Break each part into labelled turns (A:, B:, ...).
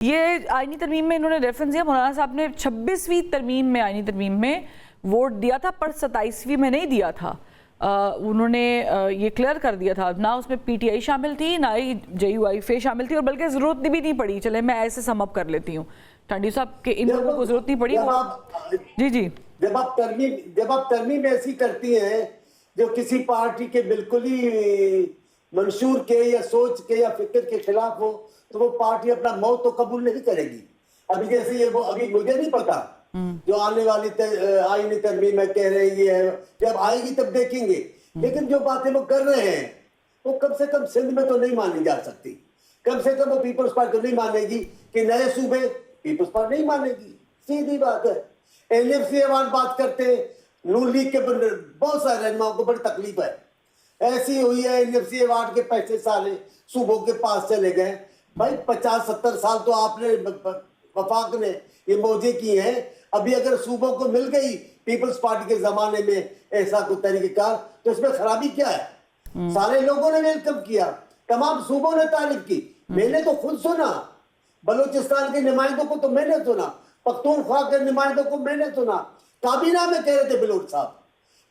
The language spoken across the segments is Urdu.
A: یہ آئینی ترمیم میں انہوں نے ریفرنس دیا، مولانا صاحب نے 26ویں ترمیم میں آئینی ترمیم میں ووٹ دیا تھا پر 27ویں میں نہیں دیا تھا. انہوں نے یہ کلیئر کر دیا تھا، نہ اس میں پی ٹی آئی شامل تھی نہ ہی جے یو آئی فے شامل تھی، اور بلکہ ضرورت بھی نہیں پڑی. چلے میں ایسے سم اپ کر لیتی ہوں ٹانڈی صاحب کہ ان لوگوں کو ضرورت نہیں پڑی. جی
B: جب آپ ترمیم ایسی کرتی ہیں جو کسی پارٹی کے بالکل ہی منشور کے یا سوچ کے یا فکر کے خلاف ہو تو وہ پارٹی اپنا موت تو قبول نہیں کرے گی. ابھی جیسے یہ وہ ابھی مجھے نہیں پتا جو آنے والی آئینی ترمیم میں کہہ رہے یہ ہے، جب آئے گی تب دیکھیں گے. لیکن جو باتیں وہ کر رہے ہیں وہ کم سے کم سندھ میں تو نہیں مانی جا سکتی. کم سے کم وہ پیپلز پارٹی تو نہیں مانے گی کہ نئے صوبے پیپلز پارٹی نہیں مانے گی. سیدھی بات ہے. این ایف سی ایوارڈ بات کرتے ہیں، نون لیگ کے بہت سارے رہنماؤں کو بڑی تکلیف ہے. ایسی ہوئی ہے این ایف سی ایوارڈ کے پیسے سارے صوبوں کے پاس چلے گئے. بھائی 50-70 سال تو آپ نے وفاق نے یہ موجے کی ہیں. ابھی اگر صوبوں کو مل گئی پیپلز پارٹی کے زمانے میں ایسا کوئی طریقہ کار تو اس میں خرابی کیا ہے؟ سارے لوگوں نے ویلکم کیا، تمام صوبوں نے تعریف کی. میں نے تو خود سنا، بلوچستان کے نمائندوں کو تو میں نے سنا، پختونخوا کے نمائندوں کو میں نے سنا. کابینہ میں کہہ رہے تھے بلوچ صاحب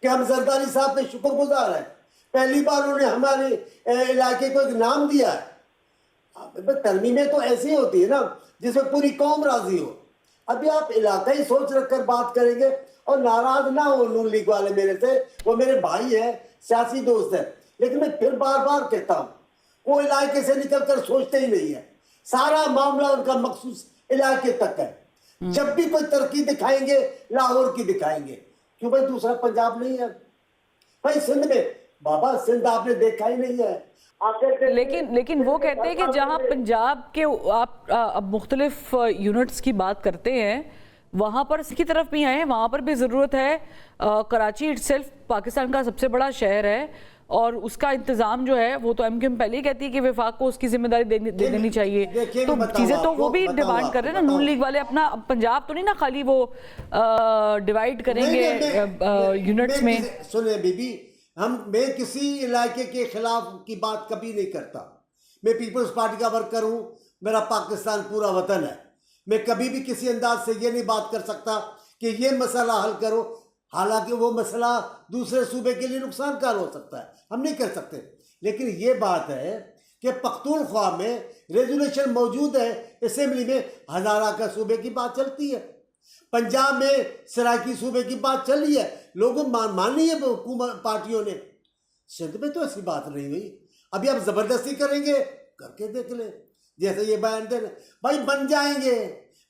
B: کہ ہم زرداری صاحب کے شکر گزار ہیں، پہلی بار انہوں نے ہمارے علاقے کو ایک نام دیا ہے. ترمیمیں تو ایسی ہوتی ہے نا جس میں پوری قوم راضی ہو. ابھی آپ علاقائی سوچ رکھ کر بات کریں گے اور ناراض نہ ہو نون لیگ والے میرے سے، وہ میرے بھائی ہیں، سیاسی دوست ہیں. لیکن میں پھر بار بار کہتا ہوں وہ علاقے سے نکل کر سوچتے ہی نہیں ہے. سارا معاملہ ان کا مخصوص علاقے تک ہے. جب بھی کوئی ترقی دکھائیں گے لاہور کی دکھائیں گے. کیوں بھائی دوسرا پنجاب نہیں ہے؟ بھائی سندھ میں بابا سندھ آپ نے دیکھا ہی نہیں ہے.
A: لیکن وہ کہتے ہیں کہ جہاں پنجاب کے آپ اب مختلف یونٹس کی بات کرتے ہیں وہاں پر اس کی طرف بھی آئے ہیں، وہاں پر بھی ضرورت ہے. کراچی اٹ سیلف پاکستان کا سب سے بڑا شہر ہے اور اس کا انتظام جو ہے وہ تو ایم کیو ایم پہلے ہی کہتی ہے کہ وفاق کو اس کی ذمہ داری دے دینی چاہیے. تو چیزیں تو وہ بھی ڈیمانڈ کر رہے ہیں نا نون لیگ والے. اپنا پنجاب تو نہیں نا خالی وہ ڈیوائیڈ کریں گے یونٹس میں.
B: سنیں بی بی، میں کسی علاقے کے خلاف کی بات کبھی نہیں کرتا. میں پیپلز پارٹی کا ورکر ہوں، میرا پاکستان پورا وطن ہے. میں کبھی بھی کسی انداز سے یہ نہیں بات کر سکتا کہ یہ مسئلہ حل کرو، حالانکہ وہ مسئلہ دوسرے صوبے کے لیے نقصان کار ہو سکتا ہے، ہم نہیں کر سکتے. لیکن یہ بات ہے کہ پختونخوا میں ریزولوشن موجود ہے، اسمبلی میں ہزارہ کا صوبے کی بات چلتی ہے، پنجاب میں سرائکی صوبے کی بات چل رہی ہے، لوگوں مانی ہے حکومت پارٹیوں نے. سندھ میں تو ایسی بات نہیں ہوئی. ابھی آپ زبردستی کریں گے، کر کے دیکھ لیں. جیسے یہ بیان دے رہے بھائی بن جائیں گے،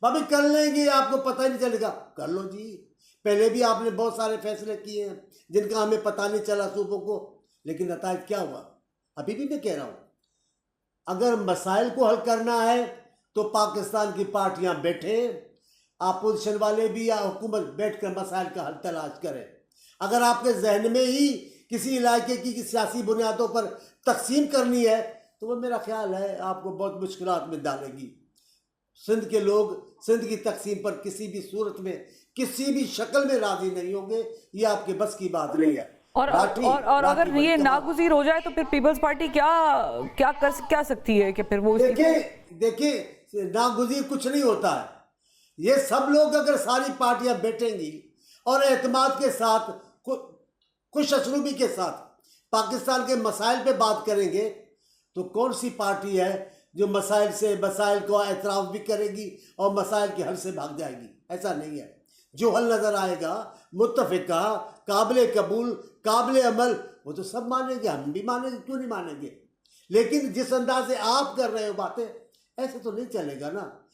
B: بھائی کر لیں گے، آپ کو پتہ نہیں چلے گا. کر لو جی. پہلے بھی آپ نے بہت سارے فیصلے کیے ہیں جن کا ہمیں پتہ نہیں چلا صوبوں کو، لیکن نتائج کیا ہوا. ابھی بھی میں کہہ رہا ہوں اگر مسائل کو حل کرنا ہے تو پاکستان کی پارٹیاں بیٹھیں، اپوزیشن والے بھی یا حکومت بیٹھ کر مسائل کا حل تلاش کریں. اگر آپ کے ذہن میں ہی کسی علاقے کی سیاسی بنیادوں پر تقسیم کرنی ہے تو وہ میرا خیال ہے آپ کو بہت مشکلات میں ڈالے گی. سندھ کے لوگ سندھ کی تقسیم پر کسی بھی صورت میں کسی بھی شکل میں راضی نہیں ہوں گے. یہ آپ کے بس کی بات نہیں ہے.
A: اور اگر یہ ناگزیر ہو جائے تو پھر پیپلز پارٹی کیا سکتی ہے کہ پھر وہ
B: دیکھیں ناگزیر کچھ نہیں ہوتا ہے. یہ سب لوگ اگر ساری پارٹیاں بیٹھیں گی اور اعتماد کے ساتھ خوش اسلوبی کے ساتھ پاکستان کے مسائل پہ بات کریں گے تو کون سی پارٹی ہے جو مسائل کو اعتراف بھی کرے گی اور مسائل کے حل سے بھاگ جائے گی؟ ایسا نہیں ہے. جو حل نظر آئے گا متفقہ، قابل قبول، قابل عمل، وہ تو سب مانیں گے، ہم بھی مانیں گے، کیوں نہیں مانیں گے. لیکن جس انداز سے آپ کر رہے ہو باتیں ایسے تو نہیں چلے گا نا.